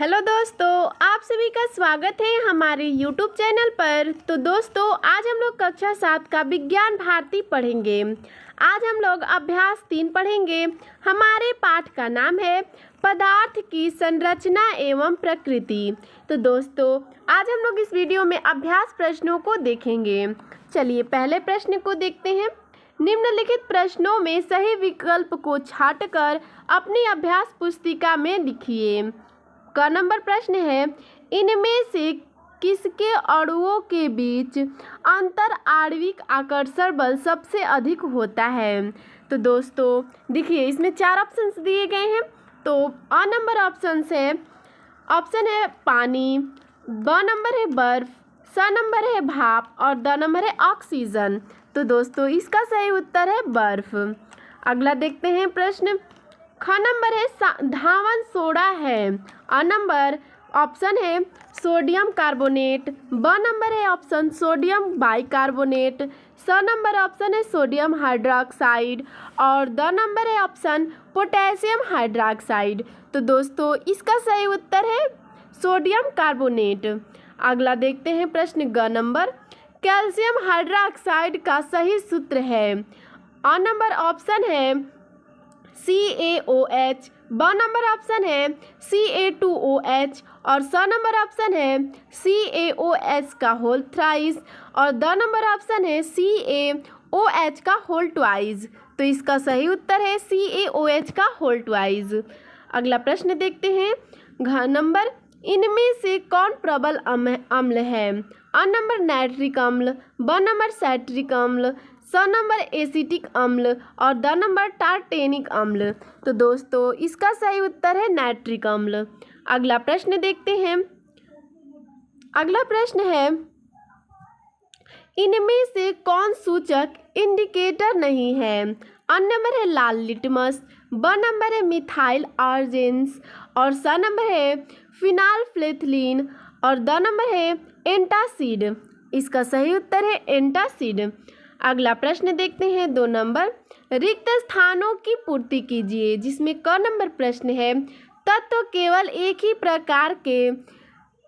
Hello दोस्तों, आप सभी का स्वागत है हमारे YouTube चैनल पर। तो दोस्तों, आज हम लोग कक्षा 7 का विज्ञान भारती पढ़ेंगे। आज हम लोग अभ्यास 3 पढ़ेंगे। हमारे पाठ का नाम है पदार्थ की संरचना एवं प्रकृति। तो दोस्तों, आज हम लोग इस वीडियो में अभ्यास प्रश्नों को देखेंगे। चलिए पहले प्रश्न को देखते हैं। निम्नलिखित प्रश्नों में सही विकल्प को छांटकर अपनी अभ्यास पुस्तिका में लिखिए। का नंबर प्रश्न है, इनमें से किसके अणुओं के बीच अंतर आणविक आकर्षण बल सबसे अधिक होता है। तो दोस्तों देखिए, इसमें 4 ऑप्शंस दिए गए हैं। तो अ नंबर ऑप्शन है पानी, ब नंबर है बर्फ, स नंबर है भाप और द नंबर है ऑक्सीजन। तो दोस्तों इसका सही उत्तर है बर्फ। अगला देखते हैं प्रश्न। ख नंबर है धावन सोडा है। अ नंबर ऑप्शन है सोडियम कार्बोनेट, ब नंबर है ऑप्शन सोडियम बाइकार्बोनेट, स नंबर ऑप्शन है सोडियम हाइड्रोक्साइड और द नंबर है ऑप्शन पोटेशियम हाइड्रोक्साइड। तो दोस्तों इसका सही उत्तर है सोडियम कार्बोनेट। अगला देखते हैं प्रश्न ग नंबर। कैल्शियम हाइड्रोक्साइड का सही सूत्र है। अ नंबर ऑप्शन है CaOH, ब नंबर ऑप्शन है Ca2OH और स नंबर ऑप्शन है CaOH का होल थ्राइस और द नंबर ऑप्शन है CaOH का होल ट्वाइस। तो इसका सही उत्तर है CaOH का होल ट्वाइस। अगला प्रश्न देखते हैं। घ नंबर, इनमें से कौन प्रबल अम्ल है। अ नंबर नाइट्रिक अम्ल, ब नंबर साइट्रिक अम्ल, स नंबर एसिटिक अम्ल और द नंबर टार्टेनिक अम्ल। तो दोस्तों इसका सही उत्तर है नाइट्रिक अम्ल। अगला प्रश्न देखते हैं। अगला प्रश्न है, इनमें से कौन सूचक इंडिकेटर नहीं है। अ नंबर है लाल लिटमस, ब नंबर है मिथाइल आर्जेंस और स नंबर है फिनाल्फ्थलीन और द नंबर है एंटासिड। इसका सही उत्तर है एंटासिड। अगला प्रश्न देखते हैं 2 नंबर। रिक्त स्थानों की पूर्ति कीजिए, जिसमें क नंबर प्रश्न है तत्व केवल एक ही प्रकार के,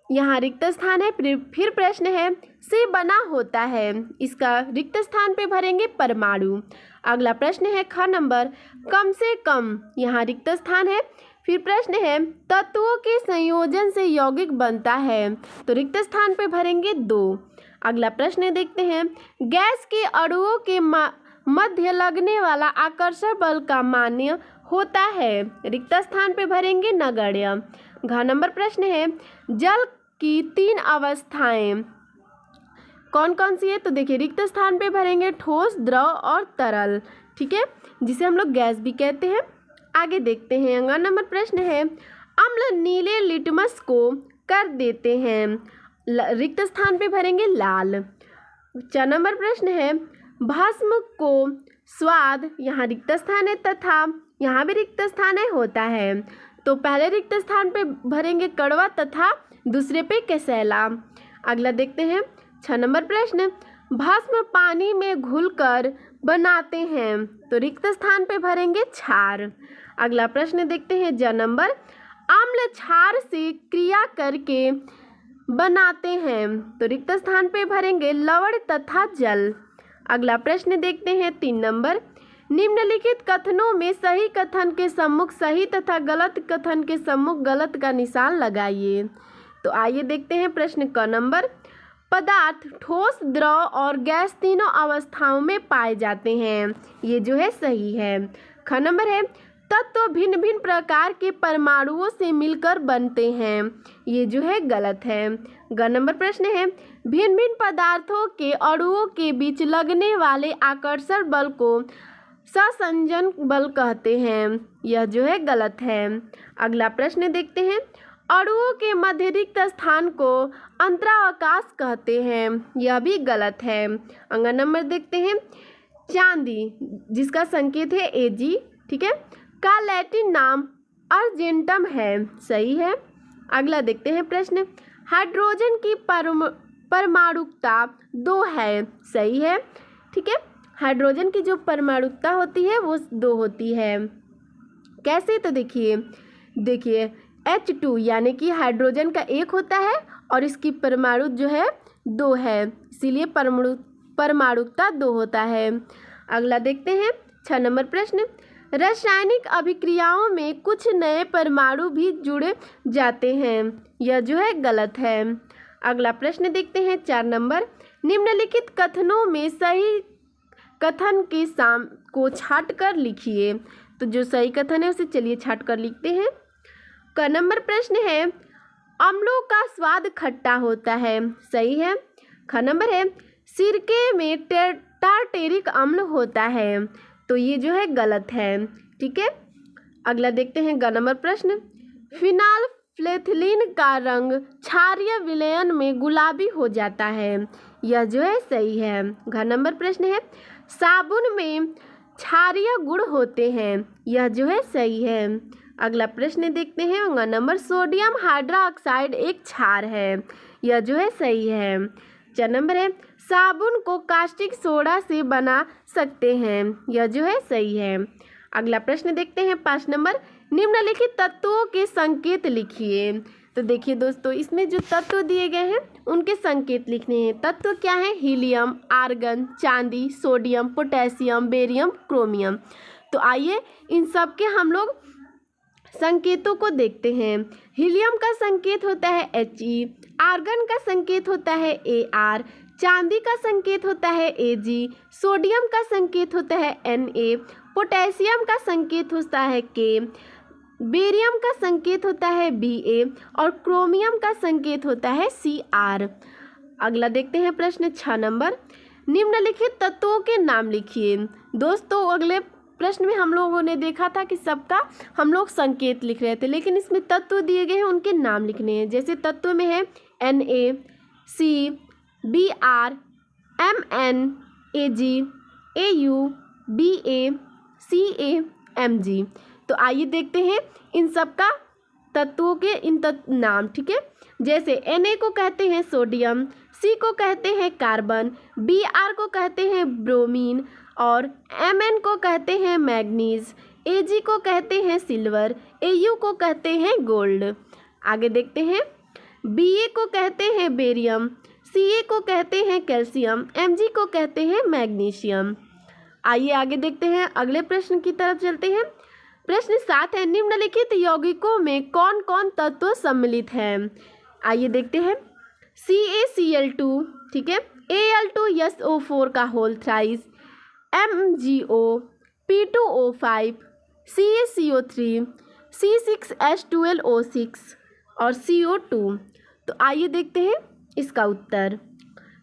यहाँ रिक्त स्थान है। फिर प्रश्न है से बना होता है, इसका रिक्त स्थान पे भरेंगे परमाणु। अगला प्रश्न है ख नंबर, कम से कम, यहाँ रिक्त स्थान है। फिर प्रश्न है तत्वों के संयोजन से यौगिक बनता है, तो रिक्त स्थान पे भरेंगे 2। अगला प्रश्न देखते हैं। गैस के अणुओं के मध्य लगने वाला आकर्षण बल का मान्य होता है, रिक्त स्थान पे भरेंगे नगण्य। घ नंबर प्रश्न है, जल की 3 अवस्थाएं कौन कौन सी है। तो देखिए रिक्त स्थान पे भरेंगे ठोस, द्रव और तरल, ठीक है, जिसे हम लोग गैस भी कहते हैं। आगे देखते हैं। अगला नंबर प्रश्न है, अम्ल नीले लिटमस को कर देते हैं, रिक्त स्थान पे भरेंगे लाल। 4 नंबर प्रश्न है, भस्म को स्वाद, यहाँ रिक्त स्थान है तथा यहाँ भी रिक्त स्थान है होता है, तो पहले रिक्त स्थान पे भरेंगे कड़वा तथा दूसरे पे कसैला। अगला देखते हैं। 6 नंबर प्रश्न, भस्म पानी में घुलकर बनाते हैं, तो रिक्त स्थान पे भरेंगे क्षार। अगला प्रश्न देखते हैं ज नंबर, अम्ल क्षार से क्रिया करके बनाते हैं, तो रिक्त स्थान पे भरेंगे लवण तथा जल। अगला प्रश्न देखते हैं 3 नंबर, निम्नलिखित कथनों में सही कथन के सम्मुख सही तथा गलत कथन के सम्मुख गलत का निशान लगाइए। तो आइए देखते हैं प्रश्न क नंबर। पदार्थ ठोस, द्रव और गैस तीनों अवस्थाओं में पाए जाते हैं, ये जो है सही है। ख नंबर है, तत्व भिन्न भिन्न प्रकार के परमाणुओं से मिलकर बनते हैं, ये जो है गलत है। ग नंबर प्रश्न है, भिन्न भिन्न पदार्थों के अणुओं के बीच लगने वाले आकर्षण बल को सहसंयोजन बल कहते हैं, यह जो है गलत है। अगला प्रश्न देखते हैं। अणुओं के मध्य रिक्त स्थान को अंतरावकाश कहते हैं, यह भी गलत है। अगला नंबर देखते हैं। चांदी, जिसका संकेत है Ag, ठीक है, का लैटिन नाम अर्जेंटम है, सही है। अगला देखते हैं प्रश्न। हाइड्रोजन की परमाणुकता 2 है, सही है, ठीक है। हाइड्रोजन की जो परमाणुकता होती है वो 2 होती है। कैसे, तो देखिए H2 यानी कि हाइड्रोजन का एक होता है और इसकी परमाणु जो है 2 है, इसीलिए परमाणुकता 2 होता है। अगला देखते हैं 6 नंबर प्रश्न। रासायनिक अभिक्रियाओं में कुछ नए परमाणु भी जुड़ जाते हैं, यह जो है गलत है। अगला प्रश्न देखते हैं 4 नंबर। निम्नलिखित कथनों में सही कथन के साम को छाट कर लिखिए। तो जो सही कथन है उसे चलिए छाट कर लिखते हैं। क नंबर प्रश्न है अम्लों का स्वाद खट्टा होता है, सही है। ख नंबर है सिरके में टार्टेरिक अम्ल होता है, तो ये जो है गलत है, ठीक है। अगला देखते हैं ग नंबर प्रश्न। फिनाल फ्लेथिलीन का रंग क्षारीय विलयन में गुलाबी हो जाता है, यह जो है सही है। घ नंबर प्रश्न है साबुन में क्षारीय गुण होते हैं, यह जो है सही है। अगला प्रश्न देखते हैं ग नंबर। सोडियम हाइड्रोक्साइड एक क्षार है, यह जो है सही है। 4 नंबर है साबुन को कास्टिक सोडा से बना सकते हैं, यह जो है सही है। अगला प्रश्न देखते हैं 5 नंबर। निम्नलिखित तत्वों के संकेत लिखिए। तो देखिए दोस्तों, इसमें जो तत्व दिए गए हैं उनके संकेत लिखने हैं। तत्व क्या है? हीलियम, आर्गन, चांदी, सोडियम, पोटेशियम, बेरियम, क्रोमियम। तो आइए इन सब के हम लोग संकेतों को देखते हैं। हीलियम का संकेत होता है He, आर्गन का संकेत होता है Ar, चांदी का संकेत होता है Ag, सोडियम का संकेत होता है Na, पोटेशियम का संकेत होता है K, बेरियम का संकेत होता है Ba और क्रोमियम का संकेत होता है Cr। अगला देखते हैं प्रश्न 6 नंबर। निम्नलिखित तत्वों के नाम लिखिए। दोस्तों अगले प्रश्न में हम लोगों ने देखा था कि सबका हम लोग संकेत लिख रहे थे, लेकिन इसमें तत्व दिए गए हैं उनके नाम लिखने हैं। जैसे तत्व में है Na, C, Br, Mn, Ag, Au, Ba, Ca, Mg। तो आइए देखते हैं इन सब का तत्वों के नाम, ठीक है। जैसे Na को कहते हैं सोडियम, C को कहते हैं कार्बन, Br को कहते हैं ब्रोमीन और Mn को कहते हैं मैग्नीज, Ag को कहते हैं सिल्वर, Au को कहते हैं गोल्ड। आगे देखते हैं Ba को कहते हैं बेरियम, Ca को कहते हैं कैल्शियम, Mg को कहते हैं मैग्नीशियम। आइए आगे देखते हैं, अगले प्रश्न की तरफ चलते हैं। प्रश्न 7 है निम्नलिखित यौगिकों में कौन कौन तत्व सम्मिलित हैं। आइए देखते हैं CaCl2, ठीक है, Al2SO4 का whole thrice, MgO, P2O5, CaCO3, C6H12O6 और CO2। तो आइए देखते हैं इसका उत्तर।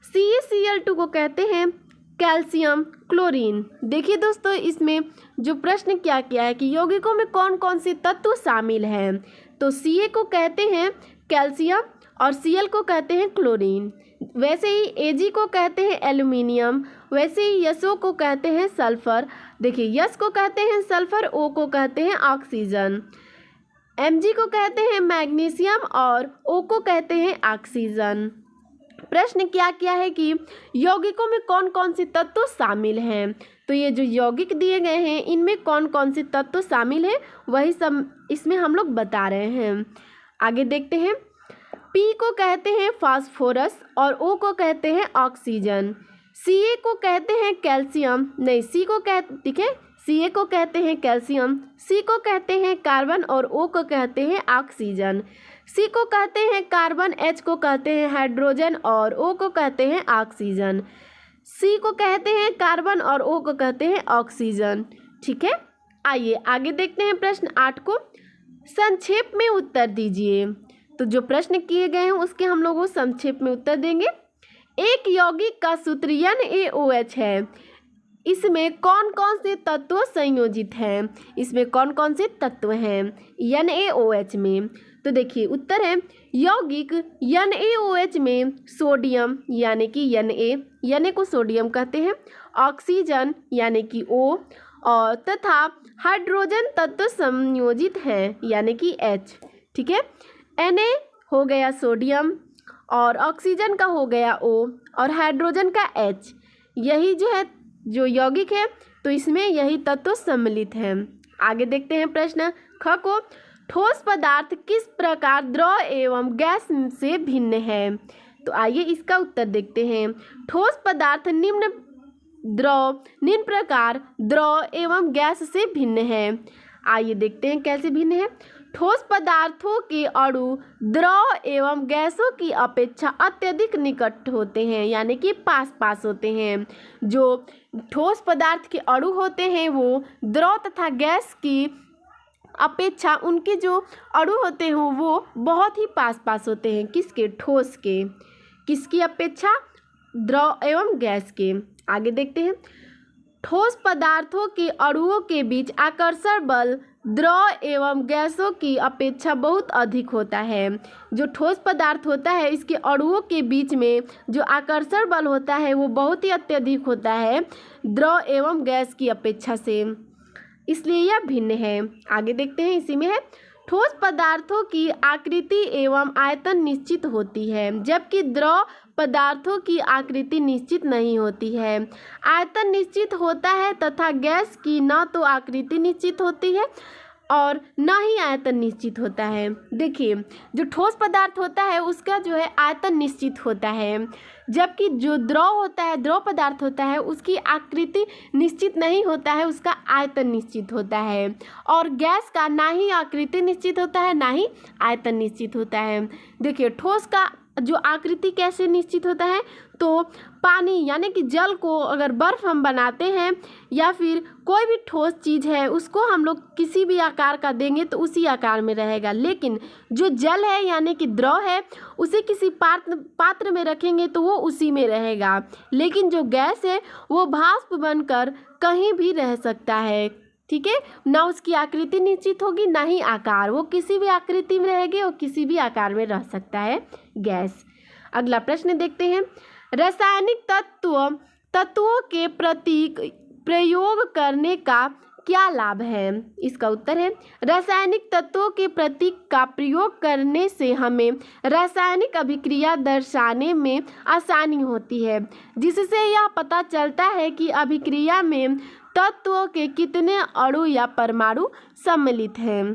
CaCl2 को कहते हैं कैल्शियम क्लोरीन। देखिए दोस्तों, इसमें जो प्रश्न क्या किया है कि यौगिकों में कौन कौन से तत्व शामिल हैं। तो Ca को कहते हैं कैल्शियम और Cl को कहते हैं क्लोरीन। वैसे ही Ag को कहते हैं एल्यूमिनियम, वैसे ही SO को कहते हैं सल्फर। देखिए S को कहते हैं सल्फर, O को कहते हैं ऑक्सीजन, Mg को कहते हैं मैग्नीशियम और O को कहते हैं ऑक्सीजन। प्रश्न क्या किया है कि यौगिकों में कौन कौन से तत्व शामिल हैं। तो ये जो यौगिक दिए गए हैं इनमें कौन कौन से तत्व शामिल हैं वही सब इसमें हम लोग बता रहे हैं। आगे देखते हैं P को कहते हैं फास्फोरस और O को कहते हैं ऑक्सीजन, Ca को कहते हैं कैल्शियम, नहीं C को ठीक है, Ca को कहते हैं कैल्शियम, C को कहते हैं कार्बन और O को कहते हैं ऑक्सीजन। C को कहते हैं कार्बन, H को कहते हैं हाइड्रोजन और O को कहते हैं ऑक्सीजन। C को कहते हैं कार्बन और O को कहते हैं ऑक्सीजन, ठीक है। आइए आगे देखते हैं प्रश्न 8 को। संक्षेप में उत्तर दीजिए। तो जो प्रश्न किए गए हैं उसके हम लोग संक्षेप में उत्तर देंगे। एक यौगिक का सूत्र NaOH है, इसमें कौन कौन से तत्व संयोजित हैं। इसमें कौन कौन से तत्व हैं NaOH में। तो देखिए उत्तर है यौगिक NaOH में सोडियम यानी कि Na को सोडियम कहते हैं, ऑक्सीजन यानी कि O और तथा हाइड्रोजन तत्व संयोजित हैं यानी कि H, ठीक है। Na हो गया सोडियम और ऑक्सीजन का हो गया O और हाइड्रोजन का H। यही जो है जो यौगिक है तो इसमें यही तत्व सम्मिलित हैं। आगे देखते हैं प्रश्न ख को। ठोस पदार्थ किस प्रकार द्रव एवं गैस से भिन्न है? तो आइए इसका उत्तर देखते हैं। ठोस पदार्थ निम्न प्रकार द्रव एवं गैस से भिन्न है। आइए देखते हैं कैसे भिन्न है। ठोस पदार्थों के अणु द्रव एवं गैसों की अपेक्षा अत्यधिक निकट होते हैं, यानी कि पास पास होते हैं। जो ठोस पदार्थ के अणु होते हैं वो द्रव तथा गैस की अपेक्षा उनके जो अणु होते हैं वो बहुत ही पास पास होते हैं। किसके? ठोस के। किसकी अपेक्षा? द्रव एवं गैस के। आगे देखते हैं। ठोस पदार्थों के अणुओं के बीच आकर्षण बल द्रव एवं गैसों की अपेक्षा बहुत अधिक होता है। जो ठोस पदार्थ होता है इसके अणुओं के बीच में जो आकर्षण बल होता है वो बहुत ही अत्यधिक होता है द्रव एवं गैस की अपेक्षा से, इसलिए यह भिन्न है। आगे देखते हैं। इसी में है ठोस पदार्थों की आकृति एवं आयतन निश्चित होती है, जबकि द्रव पदार्थों की आकृति निश्चित नहीं होती है। आयतन निश्चित होता है तथा गैस की न तो आकृति निश्चित होती है और न ही आयतन निश्चित होता है। देखिए, जो ठोस पदार्थ होता है उसका जो है आयतन निश्चित होता है, जबकि जो द्रव होता है, द्रव पदार्थ होता है, उसकी आकृति निश्चित नहीं होता है, उसका आयतन निश्चित होता है। और गैस का ना ही आकृति निश्चित होता है ना ही आयतन निश्चित होता है। देखिए, ठोस का जो आकृति कैसे निश्चित होता है, तो पानी यानी कि जल को अगर बर्फ़ हम बनाते हैं या फिर कोई भी ठोस चीज़ है उसको हम लोग किसी भी आकार का देंगे तो उसी आकार में रहेगा। लेकिन जो जल है यानी कि द्रव है उसे किसी पात्र में रखेंगे तो वो उसी में रहेगा। लेकिन जो गैस है वो भाप बनकर कहीं भी रह सकता है। ठीक है, ना उसकी आकृति निश्चित होगी ना ही आकार, वो किसी भी आकृति में रहेगी और किसी भी आकार में रह सकता है गैस। अगला प्रश्न देखते हैं। रासायनिक तत्वों के प्रतीक प्रयोग करने का क्या लाभ है? इसका उत्तर है रासायनिक तत्वों के प्रतीक का प्रयोग करने से हमें रासायनिक अभिक्रिया दर्शाने में आसानी होती है, जिससे यह पता चलता है कि अभिक्रिया में तत्वों के कितने अणु या परमाणु सम्मिलित हैं।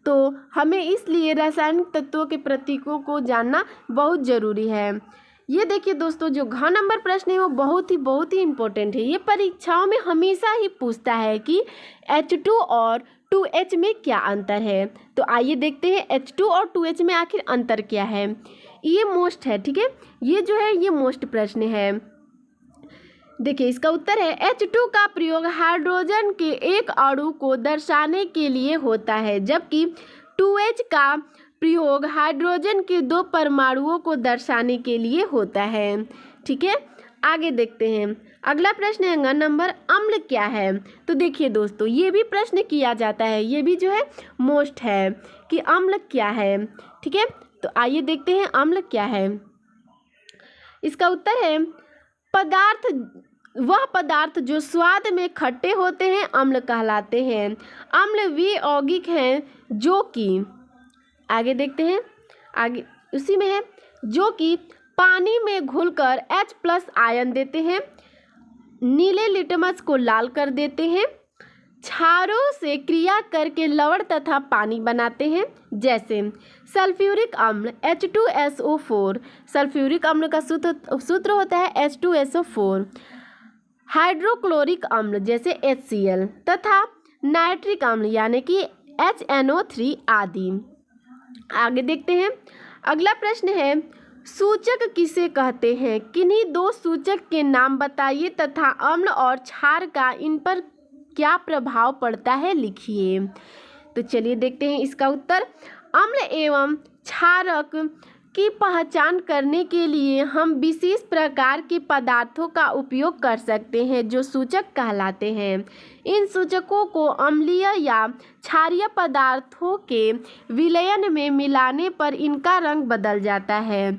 तो हमें इसलिए रासायनिक तत्वों के प्रतीकों को जानना बहुत ज़रूरी है। ये देखिए दोस्तों, जो घ नंबर प्रश्न है वो बहुत ही इम्पोर्टेंट है। ये परीक्षाओं में हमेशा ही पूछता है कि H2 और 2H में क्या अंतर है। तो आइए देखते हैं H2 और 2H में आखिर अंतर क्या है। ये मोस्ट है, ठीक है, ये जो है ये मोस्ट प्रश्न है। देखिए, इसका उत्तर है H2 का प्रयोग हाइड्रोजन के एक अणु को दर्शाने के लिए होता है, जबकि 2H का प्रयोग हाइड्रोजन के दो परमाणुओं को दर्शाने के लिए होता है। ठीक है, आगे देखते हैं। अगला प्रश्न है ग नंबर, अम्ल क्या है? तो देखिए दोस्तों, ये भी प्रश्न किया जाता है, ये भी जो है मोस्ट है कि अम्ल क्या है। ठीक है, तो आइए देखते हैं अम्ल क्या है। इसका उत्तर है वह पदार्थ जो स्वाद में खट्टे होते हैं अम्ल कहलाते हैं। अम्ल वे यौगिक हैं जो कि, आगे देखते हैं, आगे उसी में है, जो कि पानी में घुलकर H+ आयन देते हैं, नीले लिटमस को लाल कर देते हैं, क्षारों से क्रिया करके लवण तथा पानी बनाते हैं, जैसे सल्फ्यूरिक अम्ल H2SO4। सल्फ्यूरिक अम्ल का सूत्र होता है H2SO4। हाइड्रोक्लोरिक अम्ल जैसे HCl तथा नाइट्रिक अम्ल यानी कि HNO3 आदि। आगे देखते हैं। अगला प्रश्न है, सूचक किसे कहते हैं? किन्हीं दो सूचक के नाम बताइए तथा अम्ल और क्षार का इन पर क्या प्रभाव पड़ता है, लिखिए। तो चलिए देखते हैं इसका उत्तर। अम्ल एवं क्षारक की पहचान करने के लिए हम विशेष प्रकार के पदार्थों का उपयोग कर सकते हैं जो सूचक कहलाते हैं। इन सूचकों को अम्लीय या क्षारीय पदार्थों के विलयन में मिलाने पर इनका रंग बदल जाता है।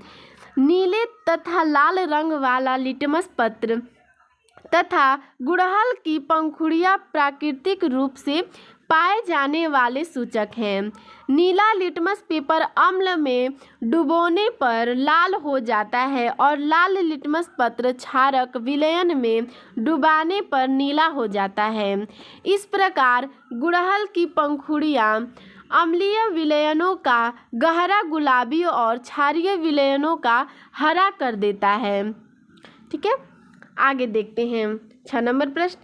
नीले तथा लाल रंग वाला लिटमस पत्र तथा गुड़हल की पंखुड़ियाँ प्राकृतिक रूप से पाए जाने वाले सूचक हैं। नीला लिटमस पेपर अम्ल में डुबोने पर लाल हो जाता है और लाल लिटमस पत्र क्षारक विलयन में डुबाने पर नीला हो जाता है। इस प्रकार गुड़हल की पंखुड़ियाँ अम्लीय विलयनों का गहरा गुलाबी और क्षारीय विलयनों का हरा कर देता है। ठीक है, आगे देखते हैं 6 नंबर प्रश्न।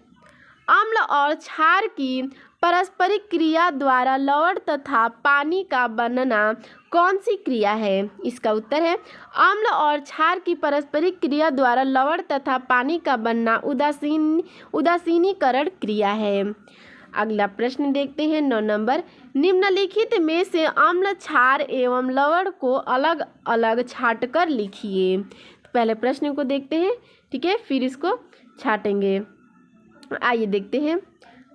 अम्ल और क्षार की पारस्परिक क्रिया द्वारा लवण तथा पानी का बनना कौन सी क्रिया है? इसका उत्तर है अम्ल और क्षार की पारस्परिक क्रिया द्वारा लवण तथा पानी का बनना उदासीनीकरण क्रिया है। अगला प्रश्न देखते हैं 9 नंबर। निम्नलिखित में से अम्ल, क्षार एवं लवण को अलग अलग छांट कर लिखिए। तो पहले प्रश्न को देखते हैं, ठीक है, फिर इसको छाटेंगे। आइए देखते हैं।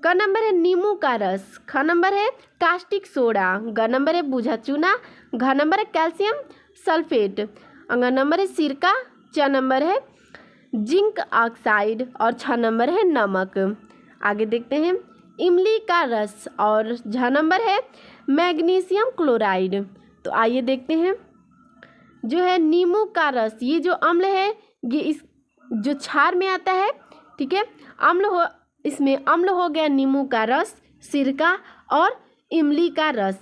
क नंबर है नींबू का रस, ख नंबर है कास्टिक सोडा, ग नंबर है बूझा चूना, घ नंबर है कैल्शियम सल्फेट, अंग नंबर है सिरका, च नंबर है जिंक ऑक्साइड और 6 नंबर है नमक। आगे देखते हैं इमली का रस और झ नंबर है मैग्नीशियम क्लोराइड। तो आइए देखते हैं, जो है नींबू का रस, ये जो अम्ल है ये इस जो क्षार में आता है, ठीक है, इसमें अम्ल हो गया नींबू का रस, सिरका और इमली का रस,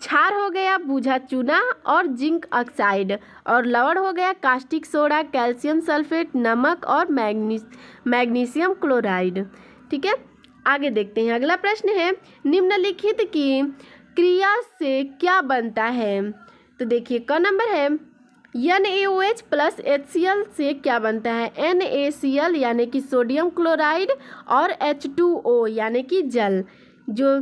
क्षार हो गया बूझा चूना और जिंक ऑक्साइड, और लवण हो गया कास्टिक सोडा, कैल्शियम सल्फेट, नमक और मैग्नीशियम क्लोराइड। ठीक है, आगे देखते हैं। अगला प्रश्न है निम्नलिखित की क्रिया से क्या बनता है? तो देखिए क नंबर है NaOH प्लस HCl से क्या बनता है? NaCl यानी कि सोडियम क्लोराइड और H2O यानी कि जल। जो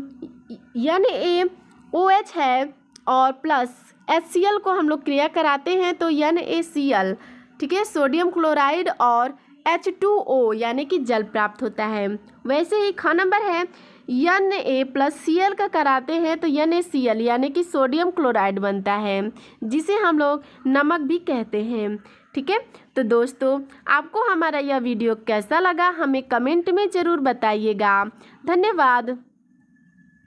NaOH है और प्लस HCl को हम लोग क्रिया कराते हैं तो NaCl, ठीक है, सोडियम क्लोराइड और H2O यानी कि जल प्राप्त होता है। वैसे ही ख नंबर है Na प्लस Cl का कराते हैं तो NaCl यानी कि सोडियम क्लोराइड बनता है, जिसे हम लोग नमक भी कहते हैं। ठीक है, तो दोस्तों आपको हमारा यह वीडियो कैसा लगा हमें कमेंट में ज़रूर बताइएगा। धन्यवाद।